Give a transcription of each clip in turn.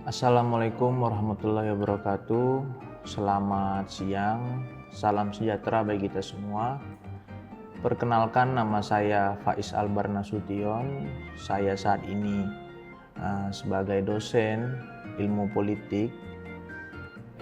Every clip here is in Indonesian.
Assalamualaikum warahmatullahi wabarakatuh. Selamat siang, salam sejahtera bagi kita semua. Perkenalkan, nama saya Faiz Albar Nasution. Saya saat ini sebagai dosen ilmu politik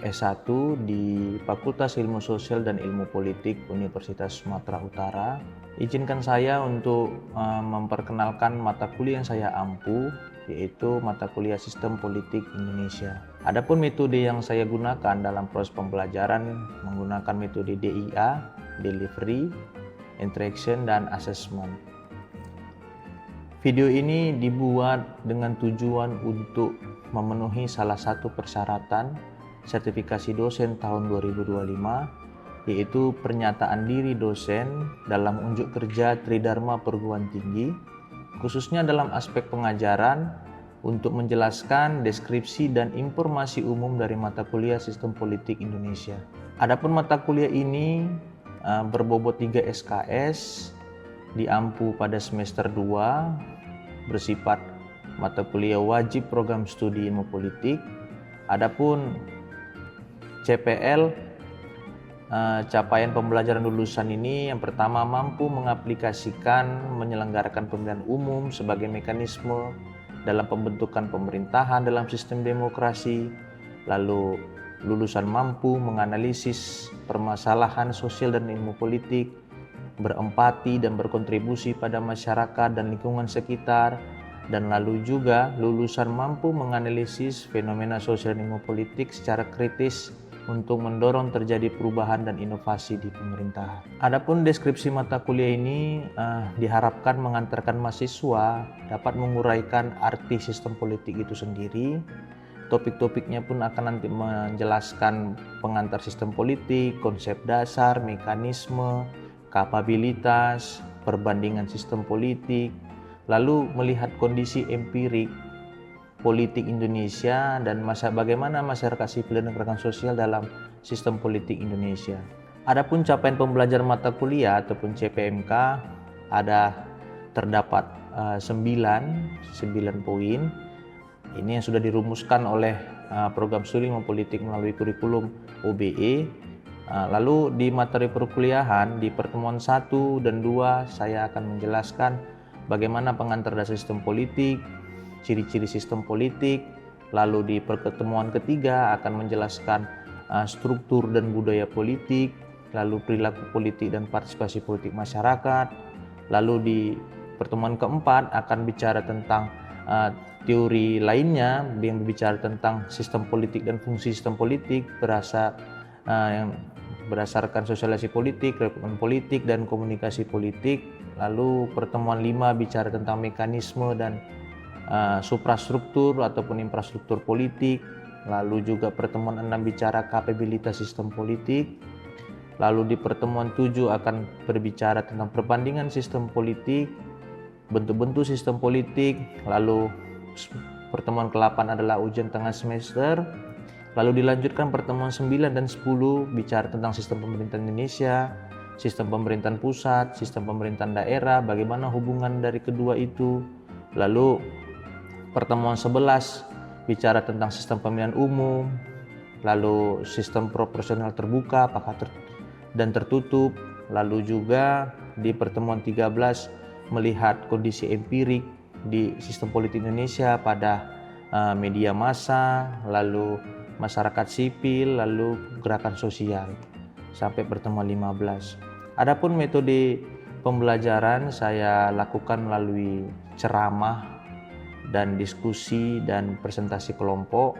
S1 di Fakultas Ilmu Sosial dan Ilmu Politik Universitas Sumatera Utara. Izinkan saya untuk memperkenalkan mata kuliah yang saya ampu, yaitu mata kuliah Sistem Politik Indonesia. Adapun metode yang saya gunakan dalam proses pembelajaran menggunakan metode DIA, Delivery, Interaction, dan Assessment. Video ini dibuat dengan tujuan untuk memenuhi salah satu persyaratan sertifikasi dosen tahun 2025, yaitu pernyataan diri dosen dalam unjuk kerja Tridharma Perguruan Tinggi, khususnya dalam aspek pengajaran untuk menjelaskan deskripsi dan informasi umum dari mata kuliah Sistem Politik Indonesia. Adapun mata kuliah ini berbobot 3 SKS, diampu pada semester 2, bersifat mata kuliah wajib program studi ilmu politik. Adapun CPL, capaian pembelajaran lulusan ini yang pertama mampu mengaplikasikan menyelenggarakan pemilihan umum sebagai mekanisme dalam pembentukan pemerintahan dalam sistem demokrasi. Lalu lulusan mampu menganalisis permasalahan sosial dan ilmu politik, berempati dan berkontribusi pada masyarakat dan lingkungan sekitar. Dan lalu juga lulusan mampu menganalisis fenomena sosial dan ilmu politik secara kritis untuk mendorong terjadi perubahan dan inovasi di pemerintahan. Adapun deskripsi mata kuliah ini diharapkan mengantarkan mahasiswa dapat menguraikan arti sistem politik itu sendiri. Topik-topiknya pun akan nanti menjelaskan pengantar sistem politik, konsep dasar, mekanisme, kapabilitas, perbandingan sistem politik, lalu melihat kondisi empirik politik Indonesia dan bagaimana masyarakat sipil dan gerakan sosial dalam sistem politik Indonesia. Adapun capaian pembelajaran mata kuliah ataupun CPMK terdapat 9 poin. Ini yang sudah dirumuskan oleh program studi ilmu politik melalui kurikulum OBE. Lalu di materi perkuliahan di pertemuan 1 dan 2 saya akan menjelaskan bagaimana pengantar dasar sistem politik, ciri-ciri sistem politik. Lalu di pertemuan ketiga akan menjelaskan struktur dan budaya politik, lalu perilaku politik dan partisipasi politik masyarakat. Lalu di pertemuan keempat akan bicara tentang teori lainnya yang berbicara tentang sistem politik dan fungsi sistem politik yang berdasarkan sosialisasi politik, rekrutmen politik, dan komunikasi politik. Lalu pertemuan 5 bicara tentang mekanisme dan suprastruktur ataupun infrastruktur politik. Lalu juga pertemuan 6 bicara kapabilitas sistem politik. Lalu di pertemuan 7 akan berbicara tentang perbandingan sistem politik, bentuk-bentuk sistem politik. Lalu pertemuan ke-8 adalah ujian tengah semester. Lalu dilanjutkan pertemuan 9 dan 10 bicara tentang sistem pemerintahan Indonesia, sistem pemerintahan pusat, sistem pemerintahan daerah, bagaimana hubungan dari kedua itu. Lalu pertemuan 11 bicara tentang sistem pemilihan umum, lalu sistem proporsional terbuka dan tertutup. Lalu juga di pertemuan 13 melihat kondisi empirik di sistem politik Indonesia pada media massa, lalu masyarakat sipil, lalu gerakan sosial, sampai pertemuan 15. Adapun metode pembelajaran saya lakukan melalui ceramah dan diskusi dan presentasi kelompok,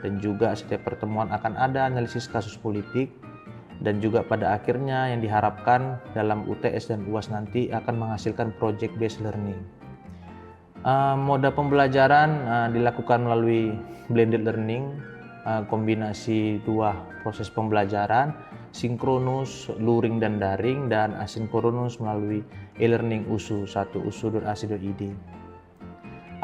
dan juga setiap pertemuan akan ada analisis kasus politik, dan juga pada akhirnya yang diharapkan dalam UTS dan UAS nanti akan menghasilkan project based learning. Moda pembelajaran dilakukan melalui blended learning, kombinasi 2 proses pembelajaran, sinkronus, luring dan daring, dan asinkronus melalui e-learning USU 1, usu.ac.id.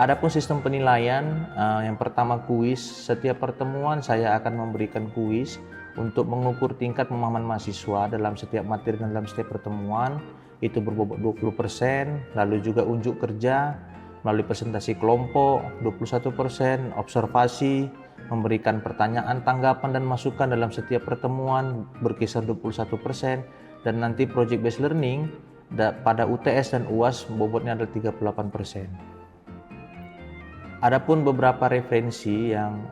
Adapun sistem penilaian, yang pertama kuis. Setiap pertemuan saya akan memberikan kuis untuk mengukur tingkat pemahaman mahasiswa dalam setiap materi dan dalam setiap pertemuan. Itu berbobot 20%, lalu juga unjuk kerja melalui presentasi kelompok 21%, observasi memberikan pertanyaan, tanggapan, dan masukan dalam setiap pertemuan berkisar 21%, dan nanti project based learning pada UTS dan UAS bobotnya adalah 38%. Adapun beberapa referensi yang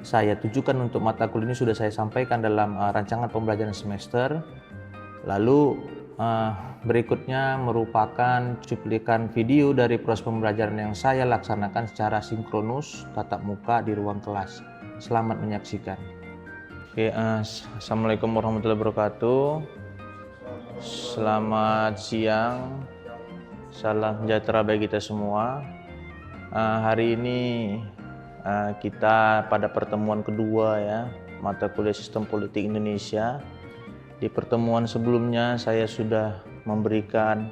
saya tujukan untuk mata kuliah ini sudah saya sampaikan dalam rancangan pembelajaran semester. Lalu berikutnya merupakan cuplikan video dari proses pembelajaran yang saya laksanakan secara sinkronus tatap muka di ruang kelas. Selamat menyaksikan. Oke, Assalamualaikum warahmatullahi wabarakatuh. Selamat siang. Salam sejahtera bagi kita semua. Hari ini kita pada pertemuan kedua ya, mata kuliah Sistem Politik Indonesia. Di pertemuan sebelumnya saya sudah memberikan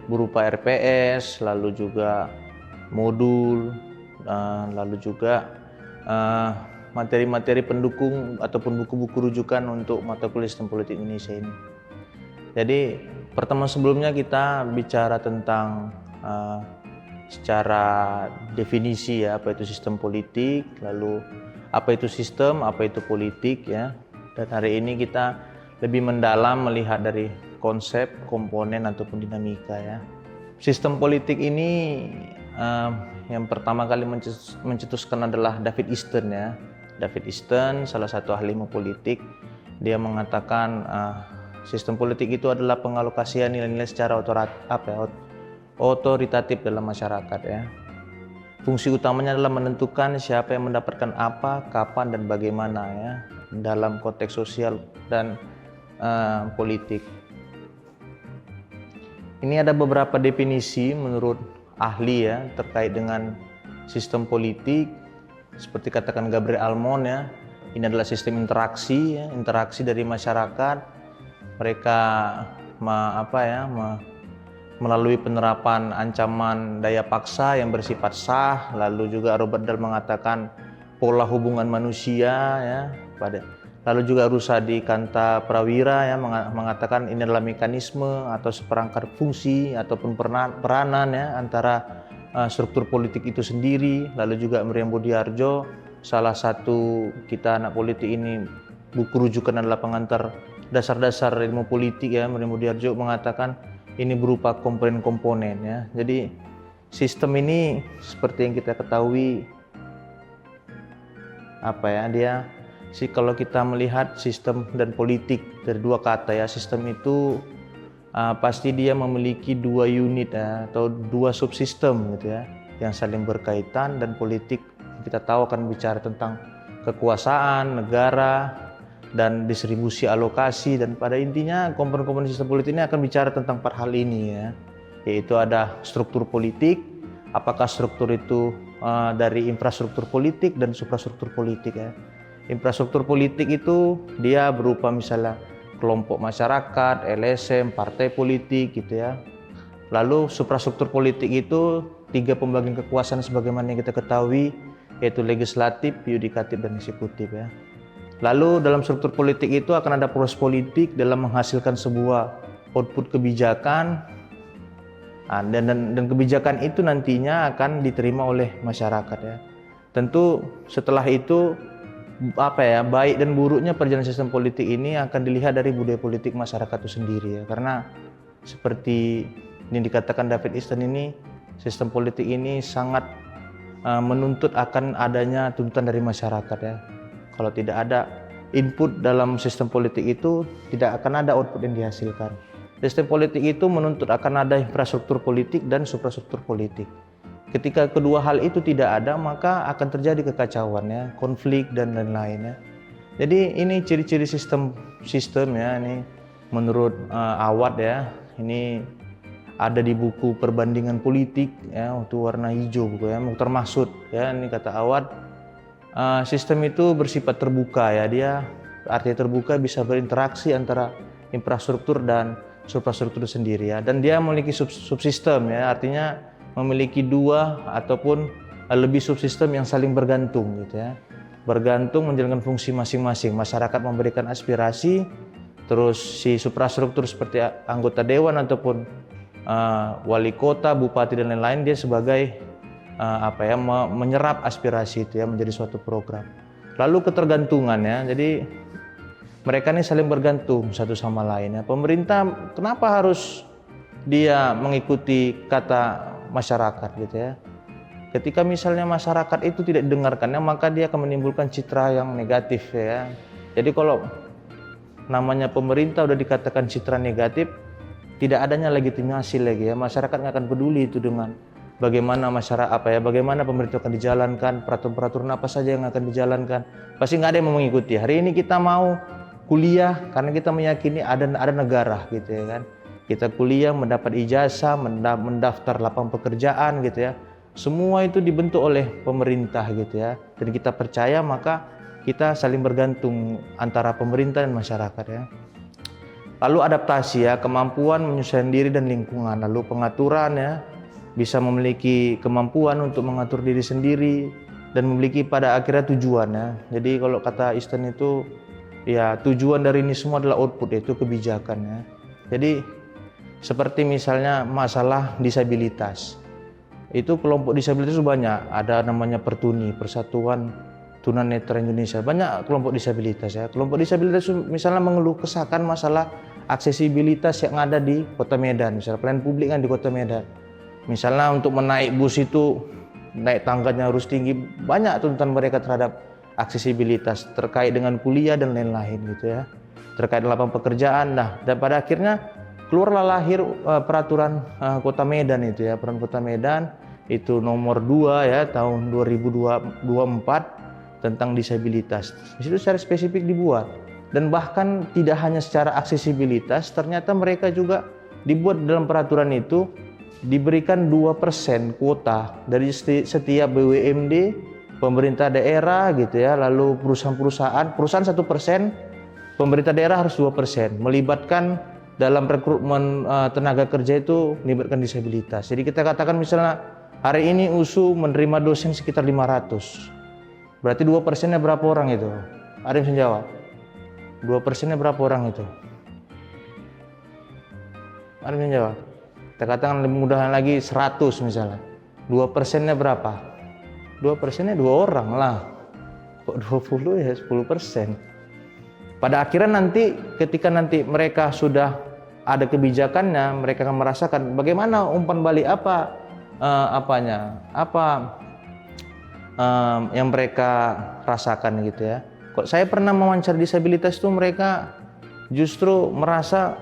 berupa RPS, lalu juga modul, lalu juga materi-materi pendukung ataupun buku-buku rujukan untuk mata kuliah Sistem Politik Indonesia ini. Jadi pertemuan sebelumnya kita bicara tentang secara definisi ya, apa itu sistem politik, lalu apa itu sistem, apa itu politik ya. Dan hari ini kita lebih mendalam melihat dari konsep, komponen ataupun dinamika ya. Sistem politik ini yang pertama kali mencetuskan adalah David Easton ya. David Easton salah satu ahli ilmu politik. Dia mengatakan sistem politik itu adalah pengalokasian nilai-nilai secara otoritatif dalam masyarakat ya. Fungsi utamanya adalah menentukan siapa yang mendapatkan apa, kapan, dan bagaimana ya dalam konteks sosial dan politik. Ini ada beberapa definisi menurut ahli ya terkait dengan sistem politik. Seperti katakan Gabriel Almond ya, ini adalah sistem interaksi ya, interaksi dari masyarakat. Mereka melalui penerapan ancaman daya paksa yang bersifat sah. Lalu juga Robert Dahl mengatakan pola hubungan manusia ya. Lalu juga Rusadi Kanta Prawira ya mengatakan ini adalah mekanisme atau seperangkat fungsi ataupun peranan ya antara struktur politik itu sendiri. Lalu juga Miriam Budiarjo, salah satu kita anak politik ini, buku rujukan adalah pengantar dasar-dasar ilmu politik ya. Miriam Budiarjo mengatakan ini berupa komponen-komponen ya. Jadi sistem ini seperti yang kita ketahui kalau kita melihat sistem dan politik dari dua kata ya, sistem itu pasti dia memiliki dua unit ya, atau dua subsistem gitu ya, yang saling berkaitan. Dan politik kita tahu akan bicara tentang kekuasaan negara dan distribusi alokasi, dan pada intinya komponen-komponen sistem politik ini akan bicara tentang 4 hal ini ya, yaitu ada struktur politik, apakah struktur itu dari infrastruktur politik dan suprastruktur politik ya. Infrastruktur politik itu dia berupa misalnya kelompok masyarakat, LSM, partai politik gitu ya. Lalu suprastruktur politik itu 3 pembagian kekuasaan sebagaimana yang kita ketahui, yaitu legislatif, yudikatif, dan eksekutif ya. Lalu dalam struktur politik itu akan ada proses politik dalam menghasilkan sebuah output kebijakan, dan kebijakan itu nantinya akan diterima oleh masyarakat ya. Tentu setelah itu baik dan buruknya perjalanan sistem politik ini akan dilihat dari budaya politik masyarakat itu sendiri ya. Karena seperti yang dikatakan David Easton ini, sistem politik ini sangat menuntut akan adanya tuntutan dari masyarakat ya. Kalau tidak ada input dalam sistem politik itu, tidak akan ada output yang dihasilkan. Sistem politik itu menuntut akan ada infrastruktur politik dan suprastruktur politik. Ketika kedua hal itu tidak ada, maka akan terjadi kekacauan ya, konflik dan lain-lain ya. Jadi ini ciri-ciri sistem ya, ini menurut Awad ya. Ini ada di buku Perbandingan Politik ya, itu warna hijau buku ya, Mukhtar Mahsud ya. Ini kata Awad, sistem itu bersifat terbuka ya, dia artinya terbuka, bisa berinteraksi antara infrastruktur dan suprastruktur sendiri ya. Dan dia memiliki subsistem ya, artinya memiliki 2 ataupun lebih subsistem yang saling bergantung gitu ya. Bergantung menjalankan fungsi masing-masing. Masyarakat memberikan aspirasi, terus si suprastruktur seperti anggota dewan ataupun wali kota, bupati dan lain-lain, dia sebagai menyerap aspirasi itu ya menjadi suatu program. Lalu ketergantungannya, jadi mereka ini saling bergantung satu sama lain ya. Pemerintah kenapa harus dia mengikuti kata masyarakat gitu ya? Ketika misalnya masyarakat itu tidak didengarkannya, maka dia akan menimbulkan citra yang negatif ya. Jadi kalau namanya pemerintah udah dikatakan citra negatif, tidak adanya legitimasi lagi ya. Masyarakat nggak akan peduli itu dengan bagaimana bagaimana pemerintah akan dijalankan, peraturan-peraturan apa saja yang akan dijalankan. Pasti nggak ada yang mau mengikuti. Hari ini kita mau kuliah karena kita meyakini ada negara gitu ya kan. Kita kuliah mendapat ijazah, mendaftar lapangan pekerjaan gitu ya. Semua itu dibentuk oleh pemerintah gitu ya. Dan kita percaya, maka kita saling bergantung antara pemerintah dan masyarakat ya. Lalu adaptasi ya, kemampuan menyesuaikan diri dan lingkungan. Lalu pengaturan ya, bisa memiliki kemampuan untuk mengatur diri sendiri dan memiliki pada akhirnya tujuan ya. Jadi kalau kata Easton itu ya, tujuan dari ini semua adalah output, yaitu kebijakan ya. Jadi seperti misalnya masalah disabilitas. Itu kelompok disabilitas itu banyak, ada namanya Pertuni, Persatuan Tunanetra Indonesia, banyak kelompok disabilitas ya. Kelompok disabilitas itu misalnya mengeluh kesahkan masalah aksesibilitas yang ada di Kota Medan, misalnya pelayanan publik kan di Kota Medan. Misalnya untuk menaik bus itu naik tangganya harus tinggi, banyak tuntutan mereka terhadap aksesibilitas terkait dengan kuliah dan lain-lain gitu ya. Terkait lapangan pekerjaan, dan pada akhirnya keluarlah lahir peraturan Kota Medan itu ya, peraturan Kota Medan itu nomor 2 ya tahun 2024 tentang disabilitas. Di situ secara spesifik dibuat, dan bahkan tidak hanya secara aksesibilitas, ternyata mereka juga dibuat dalam peraturan itu diberikan 2% kuota dari setiap BUMD, pemerintah daerah gitu ya, lalu perusahaan 1%, pemerintah daerah harus 2%, melibatkan dalam rekrutmen tenaga kerja itu melibatkan disabilitas. Jadi kita katakan misalnya hari ini USU menerima dosen sekitar 500. Berarti 2%-nya berapa orang itu? Ada yang bisa jawab? 2%-nya berapa orang itu? Ada yang bisa jawab? Kita katakan lebih mudahan lagi 100 misalnya. 2%-nya berapa? 2%-nya 2 orang lah. Kok 20 ya 10%. Pada akhirnya nanti ketika nanti mereka sudah ada kebijakannya, mereka akan merasakan bagaimana umpan balik yang mereka rasakan gitu ya. Kok saya pernah mewawancara disabilitas itu, mereka justru merasa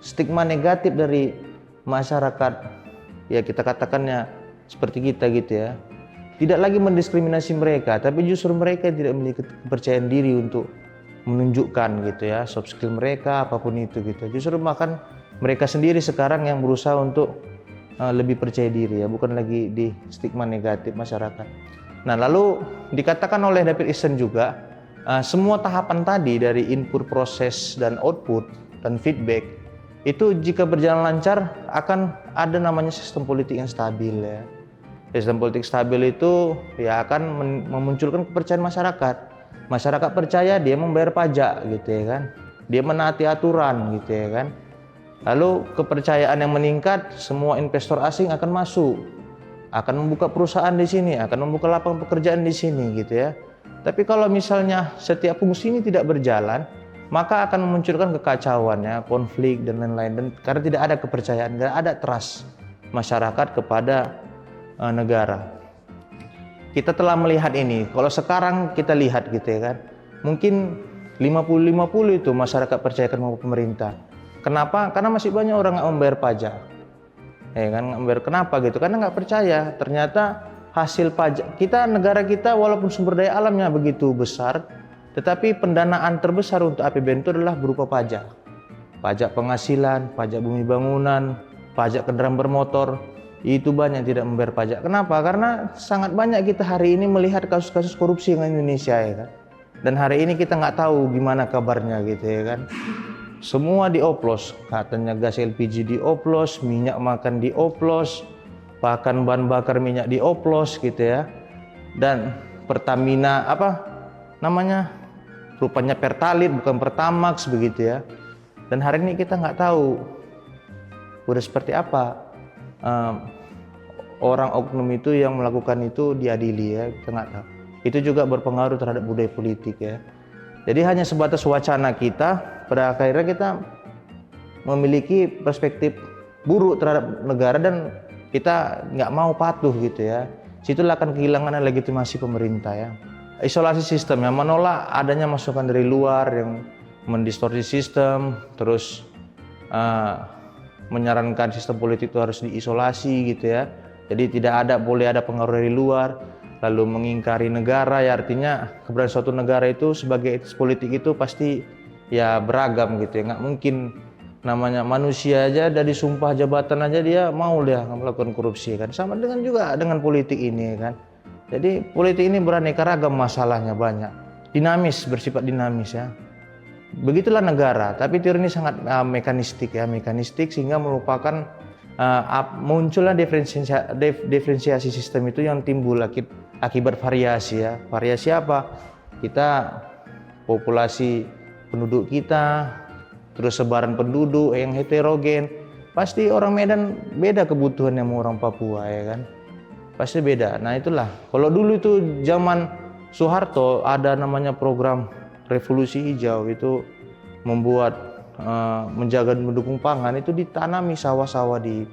stigma negatif dari masyarakat ya, kita katakannya seperti kita gitu ya. Tidak lagi mendiskriminasi mereka, tapi justru mereka tidak memiliki kepercayaan diri untuk menunjukkan gitu ya soft skill mereka apapun itu gitu. Justru bahkan mereka sendiri sekarang yang berusaha untuk lebih percaya diri ya, bukan lagi di stigma negatif masyarakat. Nah, lalu dikatakan oleh David Easton juga semua tahapan tadi dari input, proses dan output dan feedback itu jika berjalan lancar akan ada namanya sistem politik yang stabil ya. Sistem politik stabil itu ya akan memunculkan kepercayaan masyarakat. Masyarakat percaya dia membayar pajak gitu ya kan, dia menaati aturan gitu ya kan. Lalu kepercayaan yang meningkat, semua investor asing akan masuk, akan membuka perusahaan di sini, akan membuka lapangan pekerjaan di sini gitu ya. Tapi kalau misalnya setiap fungsi ini tidak berjalan, maka akan memunculkan kekacauan ya, konflik dan lain-lain. Dan karena tidak ada kepercayaan, tidak ada trust masyarakat kepada negara. Kita telah melihat ini. Kalau sekarang kita lihat gitu ya kan, mungkin 50-50 itu masyarakat percayakan sama pemerintah. Kenapa? Karena masih banyak orang nggak membayar pajak. Ya kan, nggak membayar. Kenapa gitu? Karena nggak percaya. Ternyata hasil pajak kita, negara kita walaupun sumber daya alamnya begitu besar, tetapi pendanaan terbesar untuk APBN itu adalah berupa pajak. Pajak penghasilan, pajak bumi bangunan, pajak kendaraan bermotor. Itu banyak tidak membayar pajak. Kenapa? Karena sangat banyak kita hari ini melihat kasus-kasus korupsi di Indonesia ya kan. Dan hari ini kita nggak tahu gimana kabarnya gitu ya kan. Semua dioplos, katanya gas LPG dioplos, minyak makan dioplos, bahkan bahan bakar minyak dioplos gitu ya. Dan Pertamina rupanya Pertalite bukan Pertamax begitu ya. Dan hari ini kita nggak tahu udah seperti apa orang oknum itu yang melakukan itu diadili ya, kita nggak tahu. Itu juga berpengaruh terhadap budaya politik ya. Jadi hanya sebatas wacana kita, pada akhirnya kita memiliki perspektif buruk terhadap negara dan kita nggak mau patuh gitu ya. Situlah akan kehilangan legitimasi pemerintah ya. Isolasi sistem yang menolak adanya masukan dari luar yang mendistorsi sistem, terus menyarankan sistem politik itu harus diisolasi gitu ya. Jadi tidak boleh ada pengaruh dari luar, lalu mengingkari negara ya, artinya keberadaan suatu negara itu sebagai etis politik itu pasti ya beragam gitu ya. Nggak mungkin namanya manusia aja dari sumpah jabatan aja dia mau dia melakukan korupsi kan. Sama dengan juga dengan politik ini kan. Jadi politik ini beraneka ragam masalahnya, banyak, dinamis, bersifat dinamis ya. Begitulah negara, tapi teori ini sangat mekanistik ya, mekanistik sehingga merupakan munculnya diferensiasi sistem itu yang timbul akibat variasi ya. Variasi apa? Kita populasi penduduk kita, terus sebaran penduduk yang heterogen, pasti orang Medan beda kebutuhannya sama orang Papua ya kan. Pasti beda. Nah itulah, kalau dulu itu zaman Soeharto ada namanya program revolusi hijau, itu membuat menjaga dan mendukung pangan, itu ditanami sawah-sawah di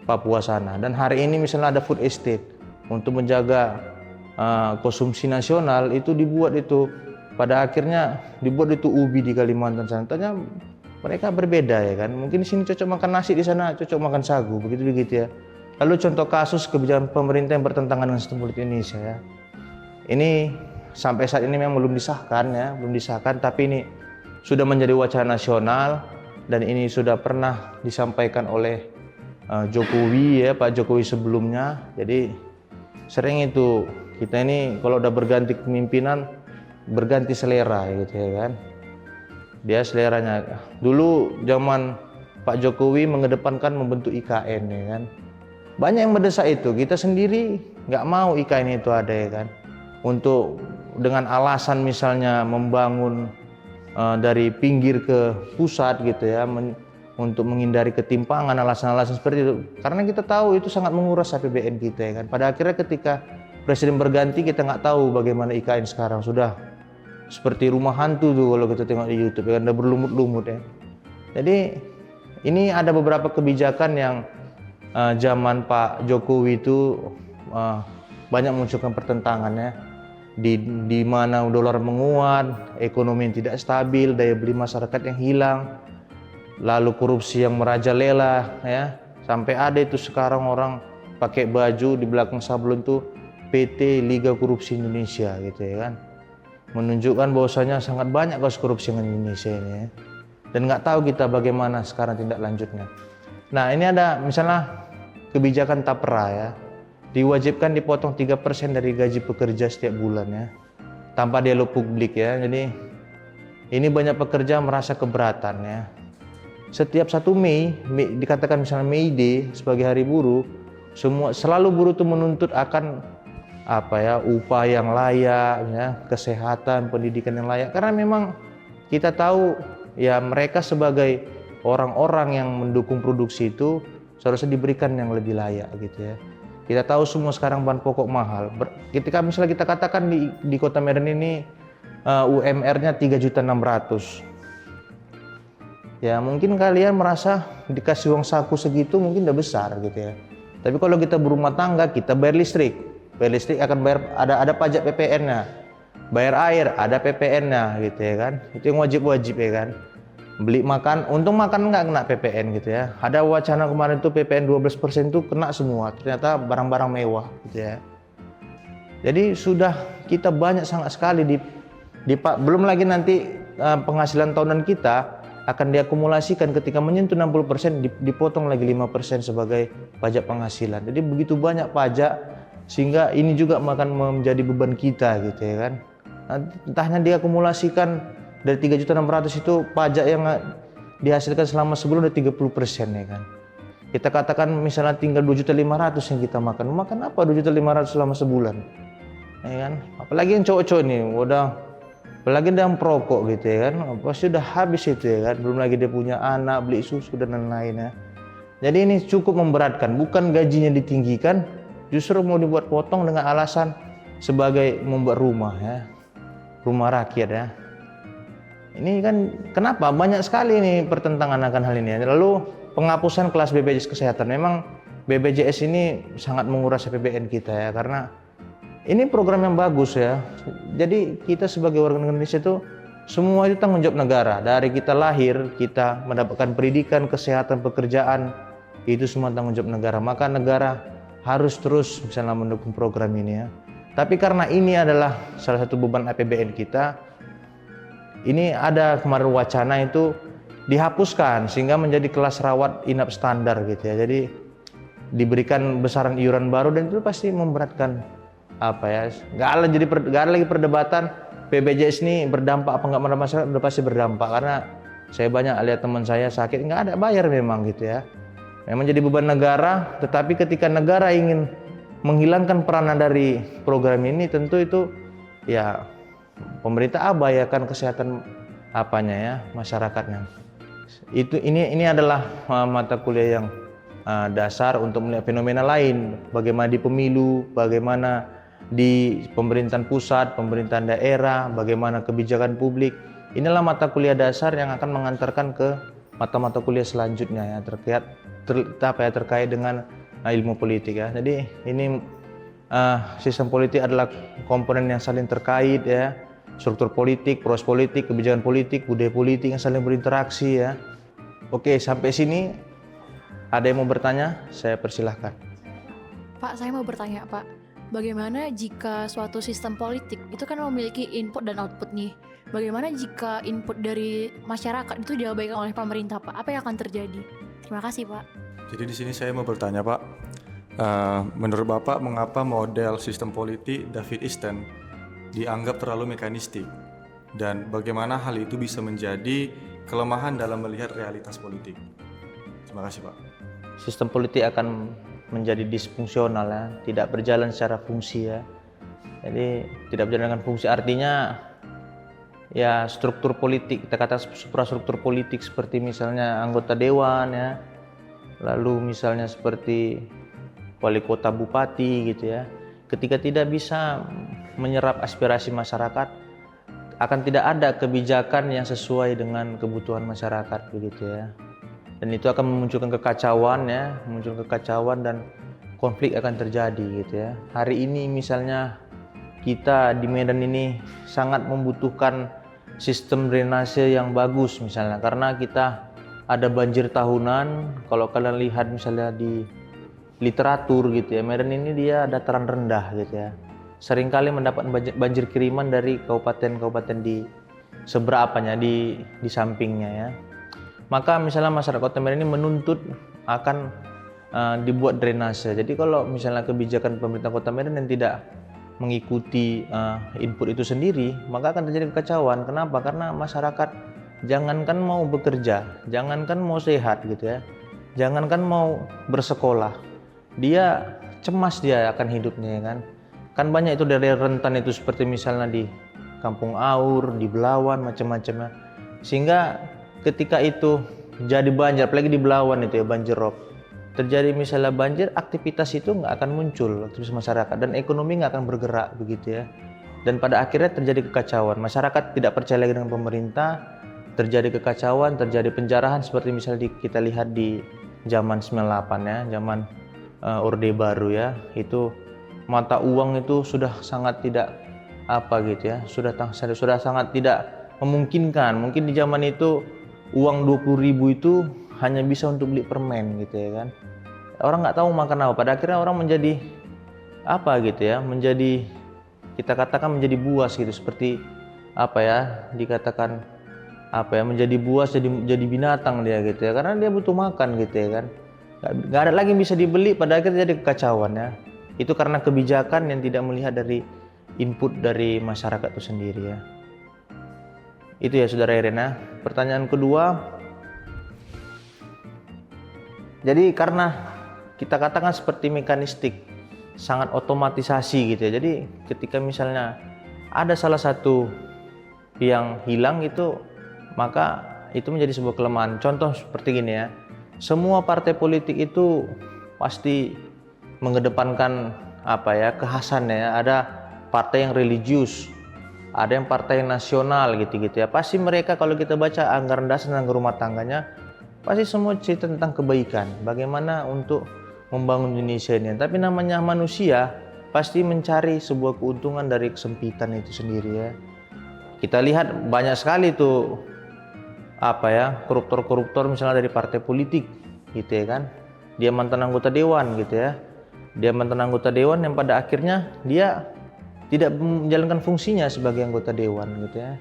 Papua sana. Dan hari ini misalnya ada food estate untuk menjaga konsumsi nasional, itu dibuat itu, pada akhirnya dibuat itu ubi di Kalimantan sana. Ternyata mereka berbeda ya kan. Mungkin di sini cocok makan nasi, di sana cocok makan sagu, begitu ya. Lalu contoh kasus kebijakan pemerintah yang bertentangan dengan sistem politik Indonesia ya. Ini sampai saat ini memang belum disahkan ya, belum disahkan, tapi ini sudah menjadi wacana nasional dan ini sudah pernah disampaikan oleh Jokowi ya, Pak Jokowi sebelumnya. Jadi sering itu kita ini kalau udah berganti kepemimpinan berganti selera gitu ya kan. Dia seleranya dulu zaman Pak Jokowi mengedepankan membentuk IKN ya kan. Banyak yang mendesak itu, kita sendiri nggak mau IKN itu ada ya kan. Untuk dengan alasan misalnya membangun dari pinggir ke pusat gitu ya, untuk menghindari ketimpangan, alasan-alasan seperti itu. Karena kita tahu itu sangat menguras APBN kita ya kan. Pada akhirnya ketika presiden berganti kita nggak tahu bagaimana IKN sekarang, sudah seperti rumah hantu tuh kalau kita tengok di YouTube ya kan, udah berlumut-lumut ya. Jadi ini ada beberapa kebijakan yang zaman Pak Jokowi itu banyak munculkan pertentangannya, di mana dolar menguat, ekonomi yang tidak stabil, daya beli masyarakat yang hilang, lalu korupsi yang merajalela ya, sampai ada itu sekarang orang pakai baju di belakang sablon tuh PT Liga Korupsi Indonesia gitu ya kan, menunjukkan bahwasanya sangat banyak kasus korupsi yang Indonesia ini ya. Dan nggak tahu kita bagaimana sekarang tindak lanjutnya. Nah ini ada misalnya kebijakan tapera ya, diwajibkan dipotong 3% dari gaji pekerja setiap bulan ya, tanpa dialog publik ya. Jadi ini banyak pekerja merasa keberatan ya. Setiap 1 Mei dikatakan misalnya May Day sebagai hari buruh, selalu buruh itu menuntut akan upah yang layak ya, kesehatan, pendidikan yang layak, karena memang kita tahu ya mereka sebagai orang-orang yang mendukung produksi itu seharusnya diberikan yang lebih layak gitu ya. Kita tahu semua sekarang bahan pokok mahal. Ketika misalnya kita katakan di Kota Medan ini UMR-nya 3.600.000, ya mungkin kalian merasa dikasih uang saku segitu mungkin udah besar gitu ya. Tapi kalau kita berumah tangga, kita bayar listrik akan bayar, ada pajak PPN-nya, bayar air ada PPN-nya gitu ya kan. Itu yang wajib ya kan. Beli makan, untung makan nggak kena PPN gitu ya. Ada wacana kemarin tuh PPN 12% tuh kena semua, ternyata barang-barang mewah gitu ya. Jadi sudah kita banyak sangat sekali belum lagi nanti penghasilan tahunan kita akan diakumulasikan, ketika menyentuh 60% dipotong lagi 5% sebagai pajak penghasilan. Jadi begitu banyak pajak sehingga ini juga akan menjadi beban kita gitu ya kan. Entahnya diakumulasikan dari 3.600.000 itu pajak yang dihasilkan selama sebulan udah 30% ya kan. Kita katakan misalnya tinggal 2.500.000 yang kita makan apa 2.500.000 selama sebulan ya kan. Apalagi yang cowok-cowok nih apalagi yang perokok gitu ya kan, pasti udah habis itu ya kan. Belum lagi dia punya anak, beli susu dan lain-lain ya. Jadi ini cukup memberatkan, bukan gajinya ditinggikan, justru mau dibuat potong dengan alasan sebagai membuat rumah ya, rumah rakyat ya. Ini kan kenapa banyak sekali nih pertentangan akan hal ini. Lalu penghapusan kelas BPJS Kesehatan, memang BPJS ini sangat menguras APBN kita ya, karena ini program yang bagus ya. Jadi kita sebagai warga negara Indonesia itu semua itu tanggung jawab negara. Dari kita lahir, kita mendapatkan pendidikan, kesehatan, pekerjaan, itu semua tanggung jawab negara. Maka negara harus terus misalnya mendukung program ini ya. Tapi karena ini adalah salah satu beban APBN kita, ini ada kemarin wacana itu dihapuskan sehingga menjadi kelas rawat inap standar gitu ya. Jadi diberikan besaran iuran baru dan itu pasti memberatkan apa ya. Nggak ada lagi perdebatan BPJS ini berdampak apa nggak pada masyarakat, udah pasti berdampak karena saya banyak lihat teman saya sakit nggak ada bayar memang gitu ya. Memang jadi beban negara, tetapi ketika negara ingin menghilangkan peranan dari program ini tentu itu ya pemerintah akan kesehatan apanya ya masyarakatnya. Ini adalah mata kuliah yang dasar untuk melihat fenomena lain, bagaimana di pemilu, bagaimana di pemerintahan pusat, pemerintahan daerah, bagaimana kebijakan publik. Inilah mata kuliah dasar yang akan mengantarkan ke mata-mata kuliah selanjutnya ya terkait dengan ilmu politik ya. Jadi ini sistem politik adalah komponen yang saling terkait ya, struktur politik, proses politik, kebijakan politik, budaya politik yang saling berinteraksi ya. Oke, sampai sini ada yang mau bertanya? Saya persilahkan. Pak, saya mau bertanya Pak, bagaimana jika suatu sistem politik itu kan memiliki input dan output nih? Bagaimana jika input dari masyarakat itu diabaikan oleh pemerintah Pak? Apa yang akan terjadi? Terima kasih Pak. Jadi di sini saya mau bertanya Pak, menurut Bapak mengapa model sistem politik David Easton dianggap terlalu mekanistik dan bagaimana hal itu bisa menjadi kelemahan dalam melihat realitas politik? Terima kasih Pak. Sistem politik akan menjadi disfungsional ya, tidak berjalan secara fungsi ya. Jadi tidak berjalan dengan fungsi artinya ya struktur politik, kita kata suprastruktur politik seperti misalnya anggota dewan ya, lalu misalnya seperti wali kota, bupati gitu ya. Ketika tidak bisa menyerap aspirasi masyarakat, akan tidak ada kebijakan yang sesuai dengan kebutuhan masyarakat begitu ya. Dan itu akan memunculkan kekacauan ya, dan konflik akan terjadi gitu ya. Hari ini misalnya kita di Medan ini sangat membutuhkan sistem drainase yang bagus misalnya, karena kita ada banjir tahunan. Kalau kalian lihat misalnya di literatur gitu ya, Medan ini dia dataran rendah gitu ya. Seringkali mendapat banjir kiriman dari kabupaten-kabupaten di seberapanya, di sampingnya ya. Maka misalnya masyarakat Kota Medan ini menuntut akan dibuat drainase. Jadi kalau misalnya kebijakan pemerintah Kota Medan yang tidak mengikuti input itu sendiri, maka akan terjadi kekacauan. Kenapa? Karena masyarakat jangankan mau bekerja, jangankan mau sehat gitu ya, jangankan mau bersekolah, dia cemas dia akan hidupnya ya kan. Kan banyak itu dari rentan itu seperti misalnya di Kampung Aur, di Belawan, macam-macamnya. Sehingga ketika itu jadi banjir, apalagi di Belawan itu ya banjir rob, terjadi misalnya banjir, aktivitas itu nggak akan muncul, aktivitas masyarakat, dan ekonomi nggak akan bergerak begitu ya. Dan pada akhirnya terjadi kekacauan, masyarakat tidak percaya lagi dengan pemerintah, terjadi kekacauan, terjadi penjarahan seperti misalnya kita lihat di zaman 98 ya, zaman Orde Baru ya. Itu mata uang itu sudah sangat tidak gitu ya, sudah sangat tidak memungkinkan. Mungkin di zaman itu uang 20.000 itu hanya bisa untuk beli permen gitu ya kan. Orang nggak tahu makan apa. Pada akhirnya orang menjadi gitu ya, menjadi kita katakan menjadi buas gitu, seperti dikatakan menjadi buas, jadi binatang dia gitu ya, karena dia butuh makan gitu ya kan. Nggak ada lagi yang bisa dibeli, pada akhirnya jadi kekacauan ya. Itu karena kebijakan yang tidak melihat dari input dari masyarakat itu sendiri ya. Itu ya Saudara Irena. Pertanyaan kedua, jadi karena kita katakan seperti mekanistik, sangat otomatisasi gitu ya. Jadi ketika misalnya ada salah satu yang hilang itu, maka itu menjadi sebuah kelemahan. Contoh seperti gini ya, semua partai politik itu pasti mengedepankan kekhasannya ya. Ada partai yang religius, ada yang partai yang nasional gitu-gitu ya. Pasti mereka kalau kita baca anggaran dasar dan anggaran rumah tangganya pasti semua cerita tentang kebaikan, bagaimana untuk membangun Indonesia ini. Tapi namanya manusia pasti mencari sebuah keuntungan dari kesempitan itu sendiri ya. Kita lihat banyak sekali tuh koruptor-koruptor misalnya dari partai politik gitu ya kan. Dia mantan anggota dewan gitu ya. Dia mantan anggota dewan yang pada akhirnya dia tidak menjalankan fungsinya sebagai anggota dewan gitu ya.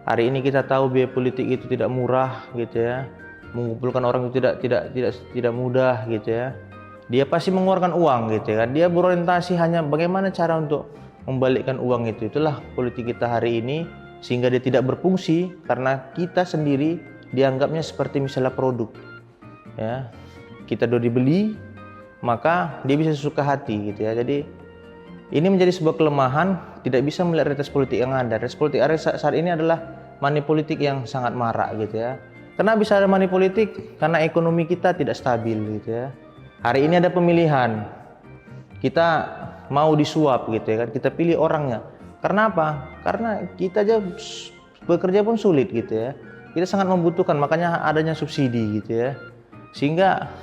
Hari ini kita tahu biaya politik itu tidak murah gitu ya. Mengumpulkan orang itu tidak mudah gitu ya. Dia pasti mengeluarkan uang gitu ya kan. Dia berorientasi hanya bagaimana cara untuk membalikkan uang itu. Itulah politik kita hari ini, sehingga dia tidak berfungsi karena kita sendiri dianggapnya seperti misalnya produk ya. Kita udah dibeli, maka dia bisa suka hati gitu ya. Jadi ini menjadi sebuah kelemahan, tidak bisa melihat realitas politik yang ada. Realitas politik saat ini adalah money politik yang sangat marak gitu ya. Karena bisa ada money politik karena ekonomi kita tidak stabil gitu ya. Hari ini ada pemilihan, kita mau disuap gitu ya kan, kita pilih orangnya. Karena apa? Karena kita aja bekerja pun sulit gitu ya. Kita sangat membutuhkan, makanya adanya subsidi gitu ya. Sehingga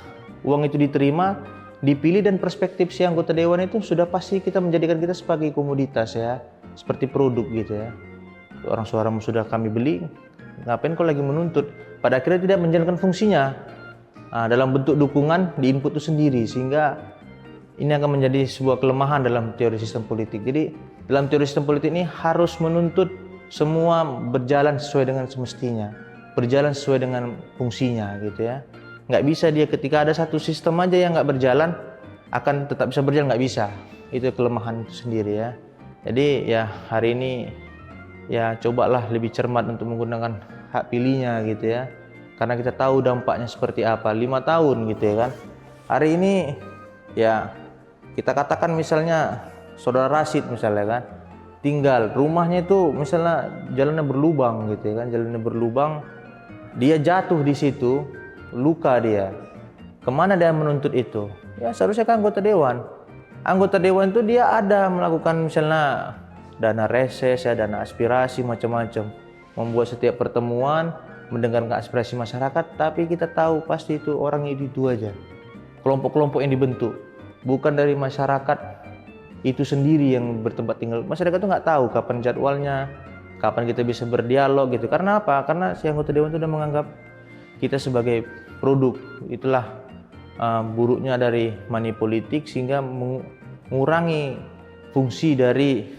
uang itu diterima, dipilih, dan perspektif si anggota dewan itu sudah pasti kita menjadikan kita sebagai komoditas ya, seperti produk gitu ya. Orang suaramu sudah kami beli, ngapain kau lagi menuntut? Pada akhirnya tidak menjalankan fungsinya. Dalam bentuk dukungan di input itu sendiri, sehingga ini akan menjadi sebuah kelemahan dalam teori sistem politik. Jadi dalam teori sistem politik ini harus menuntut semua berjalan sesuai dengan semestinya, berjalan sesuai dengan fungsinya gitu ya. Nggak bisa dia ketika ada satu sistem aja yang nggak berjalan akan tetap bisa berjalan, nggak bisa. Itu kelemahan itu sendiri ya. Jadi ya hari ini ya cobalah lebih cermat untuk menggunakan hak pilihnya gitu ya. Karena kita tahu dampaknya seperti apa, 5 tahun gitu ya kan. Hari ini ya kita katakan misalnya saudara Rashid misalnya kan, tinggal rumahnya itu misalnya jalannya berlubang gitu ya kan, jalannya berlubang, dia jatuh di situ, luka dia. Kemana dia menuntut itu? Ya seharusnya kan anggota dewan. Anggota dewan itu dia ada melakukan misalnya dana reses ya, dana aspirasi macam-macam, membuat setiap pertemuan, mendengarkan aspirasi masyarakat. Tapi kita tahu pasti itu orangnya itu aja, kelompok-kelompok yang dibentuk, bukan dari masyarakat itu sendiri yang bertempat tinggal. Masyarakat itu nggak tahu kapan jadwalnya, kapan kita bisa berdialog gitu. Karena apa? Karena si anggota dewan itu sudah menganggap kita sebagai produk. Itulah buruknya dari money politik, sehingga mengurangi fungsi dari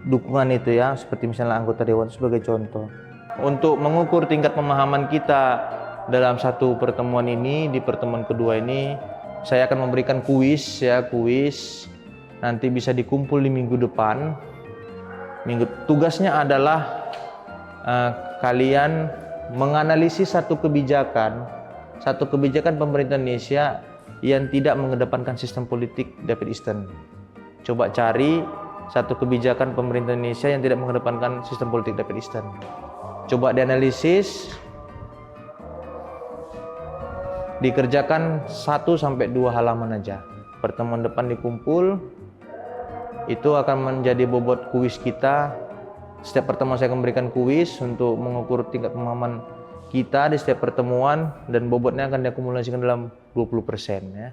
dukungan itu ya, seperti misalnya anggota dewan sebagai contoh. Untuk mengukur tingkat pemahaman kita dalam satu pertemuan ini, di pertemuan kedua ini saya akan memberikan kuis ya, kuis nanti bisa dikumpul di minggu depan. Tugasnya adalah kalian menganalisis satu kebijakan pemerintah Indonesia yang tidak mengedepankan sistem politik David Easton. Coba cari satu kebijakan pemerintah Indonesia yang tidak mengedepankan sistem politik David Easton. Coba dianalisis, dikerjakan 1-2 halaman aja. Pertemuan depan dikumpul, itu akan menjadi bobot kuis kita. Setiap pertemuan saya akan memberikan kuis untuk mengukur tingkat pemahaman kita di setiap pertemuan, dan bobotnya akan diakumulasikan dalam 20% ya.